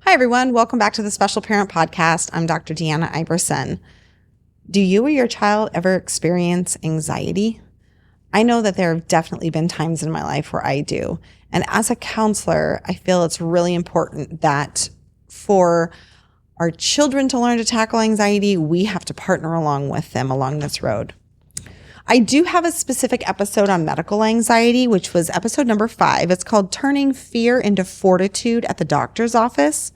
Hi, everyone. Welcome back to the Special Parent Podcast. I'm Dr. Deanna Iverson. Do you or your child ever experience anxiety? I know that there have definitely been times in my life where I do. And as a counselor, I feel it's really important that for our children to learn to tackle anxiety, we have to partner along with them along this road. I do have a specific episode on medical anxiety, which was episode number 5. It's called Turning Fear into Fortitude at the Doctor's Office.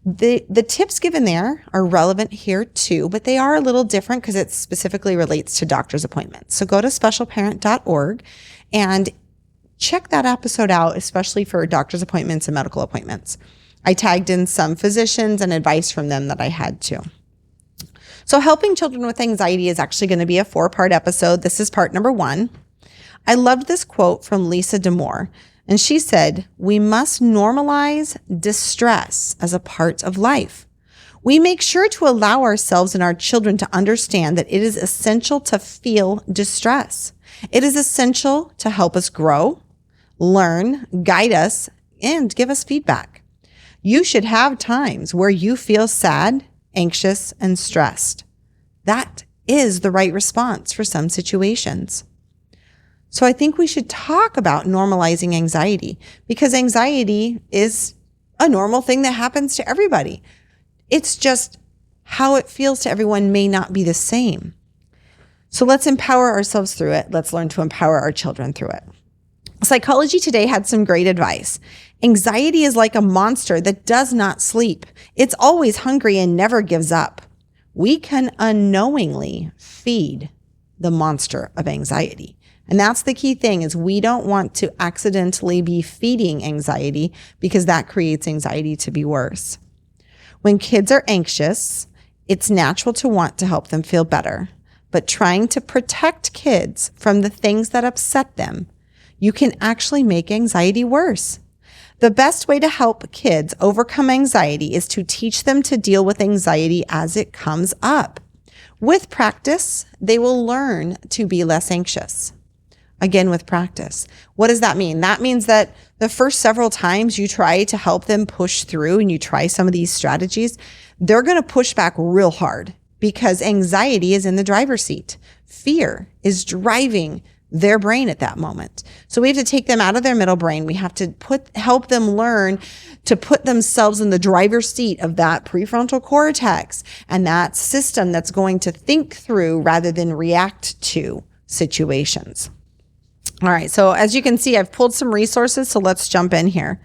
The tips given there are relevant here too, but they are a little different because it specifically relates to doctor's appointments. So go to specialparent.org and check that episode out, especially for doctor's appointments and medical appointments. I tagged in some physicians and advice from them that I had to. So helping children with anxiety is actually going to be a 4-part episode. This is part number 1. I loved this quote from Lisa D'Amour, and she said, "We must normalize distress as a part of life. We make sure to allow ourselves and our children to understand that it is essential to feel distress. It is essential to help us grow, learn, guide us, and give us feedback. You should have times where you feel sad, anxious, and stressed. That is the right response for some situations." So I think we should talk about normalizing anxiety because anxiety is a normal thing that happens to everybody. It's just how it feels to everyone may not be the same. So let's empower ourselves through it. Let's learn to empower our children through it. Psychology Today had some great advice. Anxiety is like a monster that does not sleep. It's always hungry and never gives up. We can unknowingly feed the monster of anxiety. And that's the key thing is we don't want to accidentally be feeding anxiety because that creates anxiety to be worse. When kids are anxious, it's natural to want to help them feel better. But trying to protect kids from the things that upset them, you can actually make anxiety worse. The best way to help kids overcome anxiety is to teach them to deal with anxiety as it comes up. With practice, they will learn to be less anxious. Again, with practice. What does that mean? That means that the first several times you try to help them push through and you try some of these strategies, they're going to push back real hard because anxiety is in the driver's seat. Fear is driving their brain at that moment. So we have to take them out of their middle brain. We have to help them learn to put themselves in the driver's seat of that prefrontal cortex and that system that's going to think through rather than react to situations. All right. So as you can see, I've pulled some resources. So let's jump in here.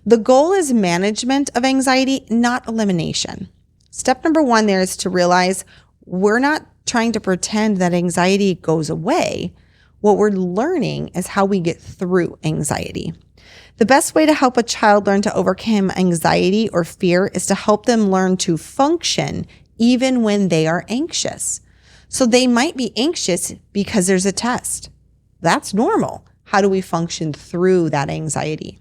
The goal is management of anxiety, not elimination. Step number 1 there is to realize we're not trying to pretend that anxiety goes away. What we're learning is how we get through anxiety. The best way to help a child learn to overcome anxiety or fear is to help them learn to function even when they are anxious. So they might be anxious because there's a test. That's normal. How do we function through that anxiety?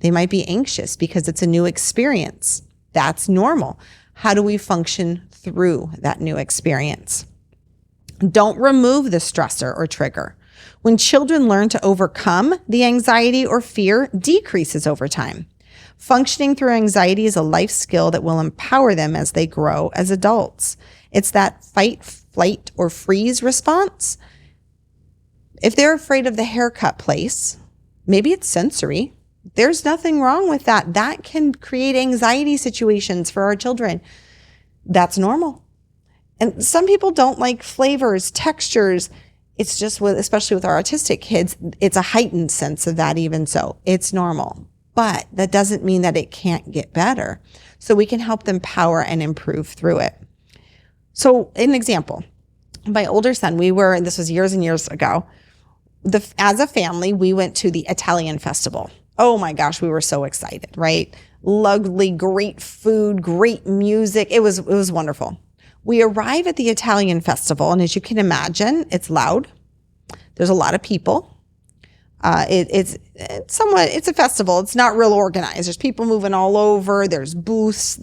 They might be anxious because it's a new experience. That's normal. How do we function through that new experience? Don't remove the stressor or trigger. When children learn to overcome the anxiety or fear, decreases over time. Functioning through anxiety is a life skill that will empower them as they grow as adults. It's that fight, flight, or freeze response. If they're afraid of the haircut place, maybe it's sensory. There's nothing wrong with that. That can create anxiety situations for our children. That's normal. And some people don't like flavors, textures. It's just especially with our autistic kids, it's a heightened sense of that even so. It's normal. But that doesn't mean that it can't get better. So we can help them power and improve through it. So an example, my older son, this was years and years ago, as a family, we went to the Italian festival. Oh my gosh, we were so excited, right? Lovely, great food, great music. It was wonderful. We arrive at the Italian festival, and as you can imagine, it's loud. There's a lot of people. It's a festival. It's not real organized. There's people moving all over. There's booths.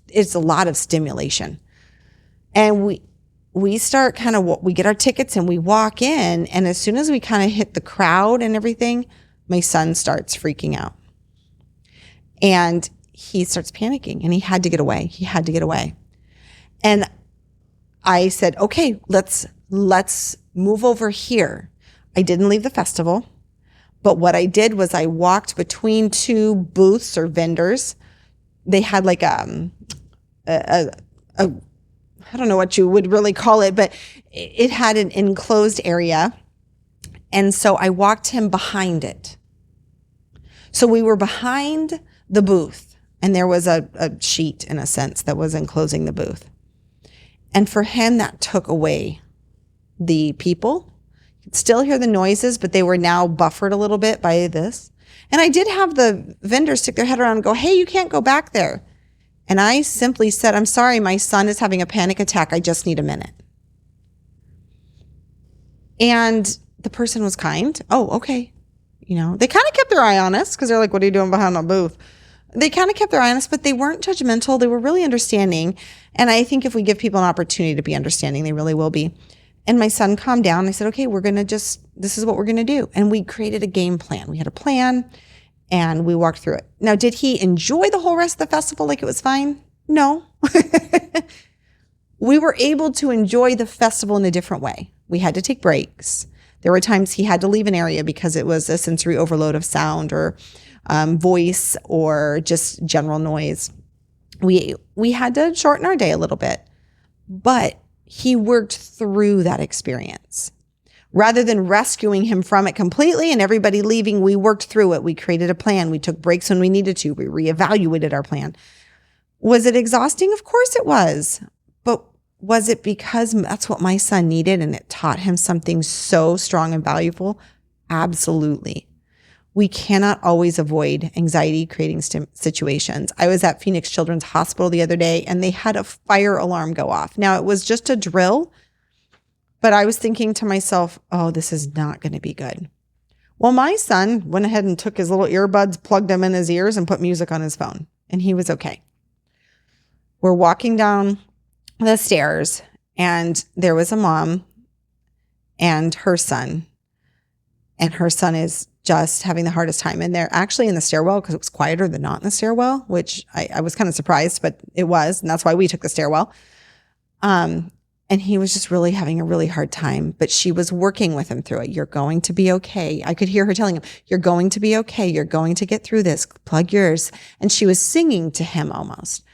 It's a lot of stimulation. And we start we get our tickets and we walk in. And as soon as we kind of hit the crowd and everything, my son starts freaking out. And he starts panicking and he had to get away. He had to get away. And I said, okay, let's move over here. I didn't leave the festival, but what I did was I walked between two booths or vendors. They had like a I don't know what you would really call it, but it had an enclosed area. And so I walked him behind it. So we were behind the booth, and there was a sheet, in a sense, that was enclosing the booth. And for him, that took away the people. You could still hear the noises, but they were now buffered a little bit by this. And I did have the vendors stick their head around and go, hey, you can't go back there. And I simply said, I'm sorry, my son is having a panic attack. I just need a minute. And the person was kind. Oh, okay. You know, they kind of kept their eye on us because they're like, what are you doing behind a booth? They kind of kept their eye on us, but they weren't judgmental. They were really understanding. And I think if we give people an opportunity to be understanding, they really will be. And my son calmed down. I said, okay, this is what we're going to do. And we created a game plan. We had a plan and we walked through it. Now, did he enjoy the whole rest of the festival like it was fine? No. We were able to enjoy the festival in a different way. We had to take breaks. There were times he had to leave an area because it was a sensory overload of sound or voice or just general noise. We had to shorten our day a little bit, but he worked through that experience. Rather than rescuing him from it completely and everybody leaving, we worked through it. We created a plan. We took breaks when we needed to. We reevaluated our plan. Was it exhausting? Of course it was. But was it because that's what my son needed and it taught him something so strong and valuable? Absolutely. We cannot always avoid anxiety creating situations. I was at Phoenix Children's Hospital the other day and they had a fire alarm go off. Now it was just a drill, but I was thinking to myself, oh, this is not going to be good. Well, my son went ahead and took his little earbuds, plugged them in his ears and put music on his phone and he was okay. We're walking down the stairs and there was a mom and her son is just having the hardest time. And they're actually in the stairwell because it was quieter than not in the stairwell, which I was kind of surprised, but it was. And that's why we took the stairwell. And he was just really having a really hard time, but she was working with him through it. You're going to be okay. I could hear her telling him, you're going to be okay. You're going to get through this. Plug yours. And she was singing to him almost.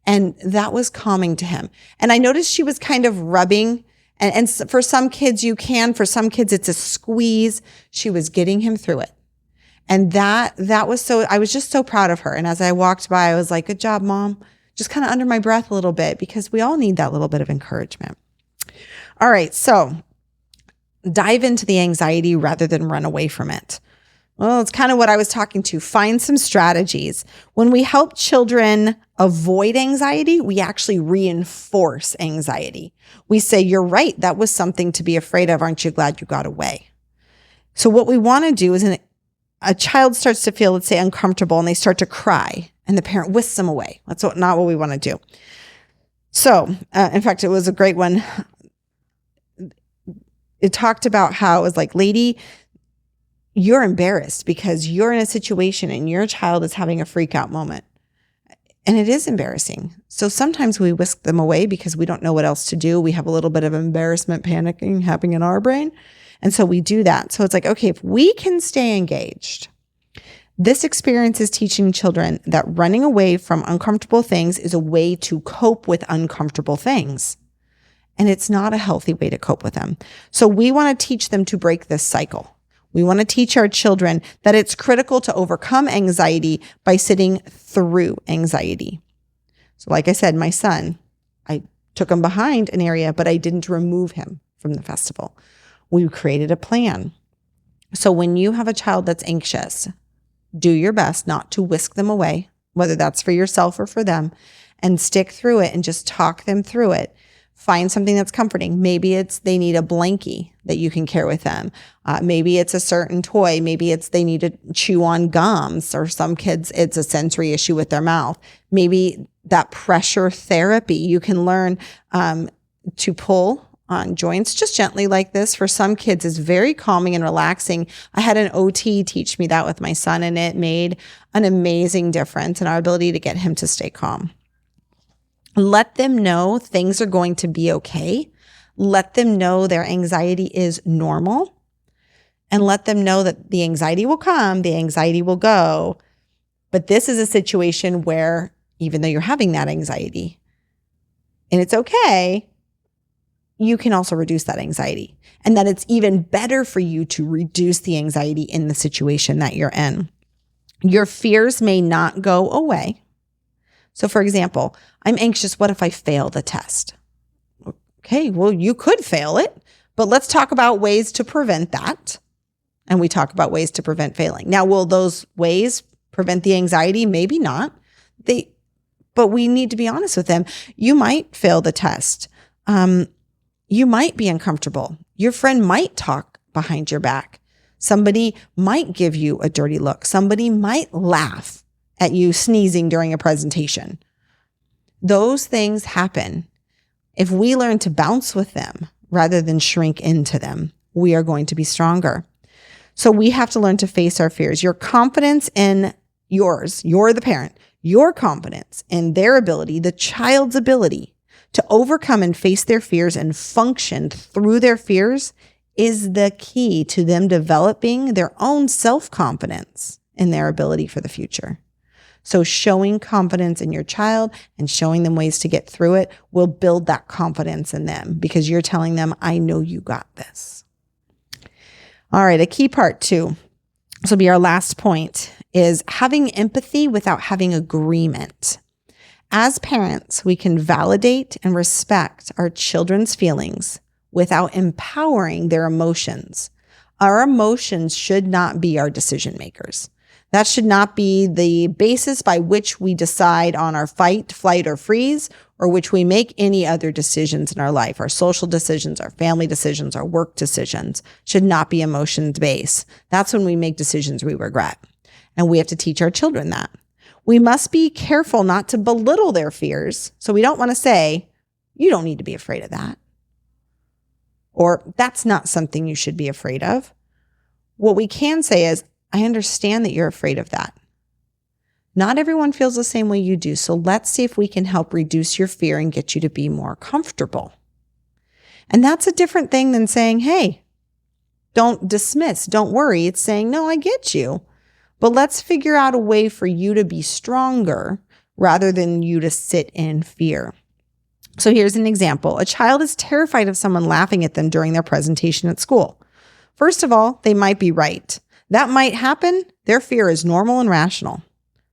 And that was calming to him. And I noticed she was kind of rubbing. And for some kids, you can. For some kids, it's a squeeze. She was getting him through it. And that was so, I was just so proud of her. And as I walked by, I was like, good job, Mom. Just kind of under my breath a little bit because we all need that little bit of encouragement. All right. So dive into the anxiety rather than run away from it. Well, it's kind of what I was talking to. Find some strategies. When we help children avoid anxiety, we actually reinforce anxiety. We say, you're right. That was something to be afraid of. Aren't you glad you got away? So what we want to do is a child starts to feel, let's say, uncomfortable and they start to cry and the parent whisks them away. That's not what we want to do. So, in fact, it was a great one. It talked about how it was like, lady, you're embarrassed because you're in a situation and your child is having a freak out moment. And it is embarrassing. So sometimes we whisk them away because we don't know what else to do. We have a little bit of embarrassment panicking happening in our brain. And so we do that. So it's like, okay, if we can stay engaged, this experience is teaching children that running away from uncomfortable things is a way to cope with uncomfortable things. And it's not a healthy way to cope with them. So we want to teach them to break this cycle. We want to teach our children that it's critical to overcome anxiety by sitting through anxiety. So like I said, my son, I took him behind an area, but I didn't remove him from the festival. We created a plan. So when you have a child that's anxious, do your best not to whisk them away, whether that's for yourself or for them, and stick through it and just talk them through it. Find something that's comforting. Maybe it's they need a blankie that you can care with them. Maybe it's a certain toy. Maybe it's they need to chew on gums, or some kids, it's a sensory issue with their mouth. Maybe that pressure therapy, you can learn to pull on joints, just gently like this. For some kids, is very calming and relaxing. I had an OT teach me that with my son, and it made an amazing difference in our ability to get him to stay calm. Let them know things are going to be okay. Let them know their anxiety is normal, and let them know that the anxiety will come, the anxiety will go. But this is a situation where even though you're having that anxiety and it's okay, you can also reduce that anxiety, and that it's even better for you to reduce the anxiety in the situation that you're in. Your fears may not go away. So for example, I'm anxious. What if I fail the test? Okay, well, you could fail it, but let's talk about ways to prevent that. And we talk about ways to prevent failing. Now, will those ways prevent the anxiety? Maybe not. But we need to be honest with them. You might fail the test. You might be uncomfortable. Your friend might talk behind your back. Somebody might give you a dirty look. Somebody might laugh at you sneezing during a presentation. Those things happen. If we learn to bounce with them rather than shrink into them, we are going to be stronger. So we have to learn to face our fears. Your confidence in yours, you're the parent, your confidence in their ability, the child's ability to overcome and face their fears and function through their fears is the key to them developing their own self-confidence in their ability for the future. So showing confidence in your child and showing them ways to get through it will build that confidence in them, because you're telling them, I know you got this. All right, a key part too, this will be our last point, is having empathy without having agreement. As parents, we can validate and respect our children's feelings without empowering their emotions. Our emotions should not be our decision makers. That should not be the basis by which we decide on our fight, flight, or freeze, or which we make any other decisions in our life. Our social decisions, our family decisions, our work decisions should not be emotions based. That's when we make decisions we regret. And we have to teach our children that. We must be careful not to belittle their fears. So we don't want to say, you don't need to be afraid of that. Or that's not something you should be afraid of. What we can say is, I understand that you're afraid of that. Not everyone feels the same way you do. So let's see if we can help reduce your fear and get you to be more comfortable. And that's a different thing than saying, hey, don't dismiss, don't worry. It's saying, no, I get you. But let's figure out a way for you to be stronger rather than you to sit in fear. So here's an example. A child is terrified of someone laughing at them during their presentation at school. First of all, they might be right. That might happen. Their fear is normal and rational.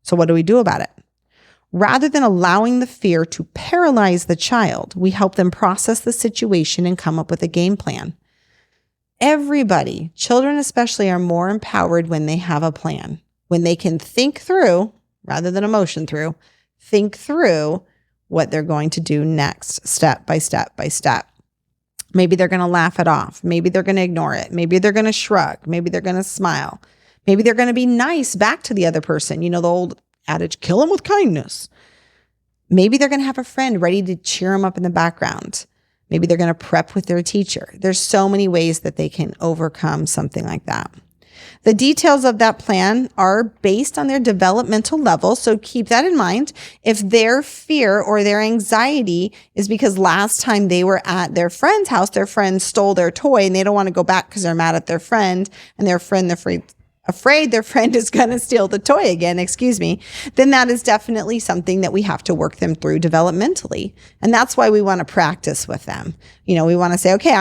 So what do we do about it? Rather than allowing the fear to paralyze the child, we help them process the situation and come up with a game plan. Everybody, children especially, are more empowered when they have a plan, when they can think through, rather than emotion through, think through what they're going to do next, step by step by step. Maybe they're going to laugh it off. Maybe they're going to ignore it. Maybe they're going to shrug. Maybe they're going to smile. Maybe they're going to be nice back to the other person. You know, the old adage, kill them with kindness. Maybe they're going to have a friend ready to cheer them up in the background. Maybe they're going to prep with their teacher. There's so many ways that they can overcome something like that. The details of that plan are based on their developmental level, so keep that in mind. If their fear or their anxiety is because last time they were at their friend's house, their friend stole their toy and they don't want to go back because they're mad at their friend, and their friend, afraid their friend is going to steal the toy again, then that is definitely something that we have to work them through developmentally. And that's why we want to practice with them. You know, we want to say, okay,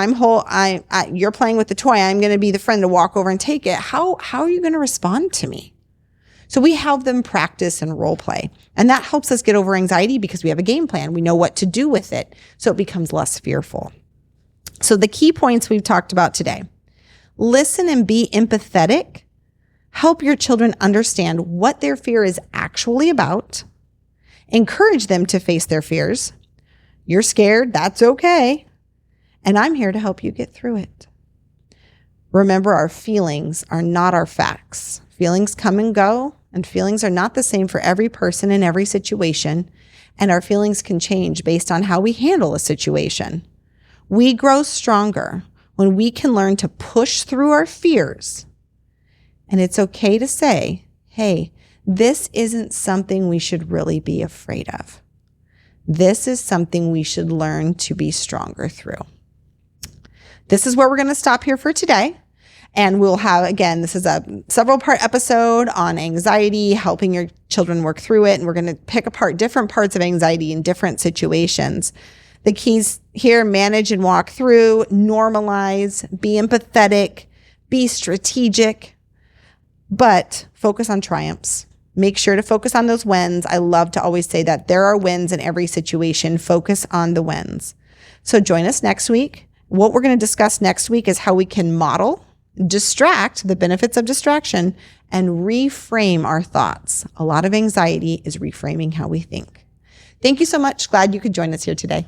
you're playing with the toy. I'm going to be the friend to walk over and take it. How are you going to respond to me? So we help them practice and role play. And that helps us get over anxiety because we have a game plan. We know what to do with it. So it becomes less fearful. So the key points we've talked about today: listen and be empathetic. Help your children understand what their fear is actually about. Encourage them to face their fears. You're scared, that's okay. And I'm here to help you get through it. Remember, our feelings are not our facts. Feelings come and go, and feelings are not the same for every person in every situation. And our feelings can change based on how we handle a situation. We grow stronger when we can learn to push through our fears. And it's okay to say, hey, this isn't something we should really be afraid of. This is something we should learn to be stronger through. This is where we're going to stop here for today. And we'll have, again, this is a several part episode on anxiety, helping your children work through it. And we're going to pick apart different parts of anxiety in different situations. The keys here: manage and walk through, normalize, be empathetic, be strategic, but focus on triumphs. Make sure to focus on those wins. I love to always say that there are wins in every situation. Focus on the wins. So join us next week. What we're going to discuss next week is how we can model, distract, the benefits of distraction, and reframe our thoughts. A lot of anxiety is reframing how we think. Thank you so much. Glad you could join us here today.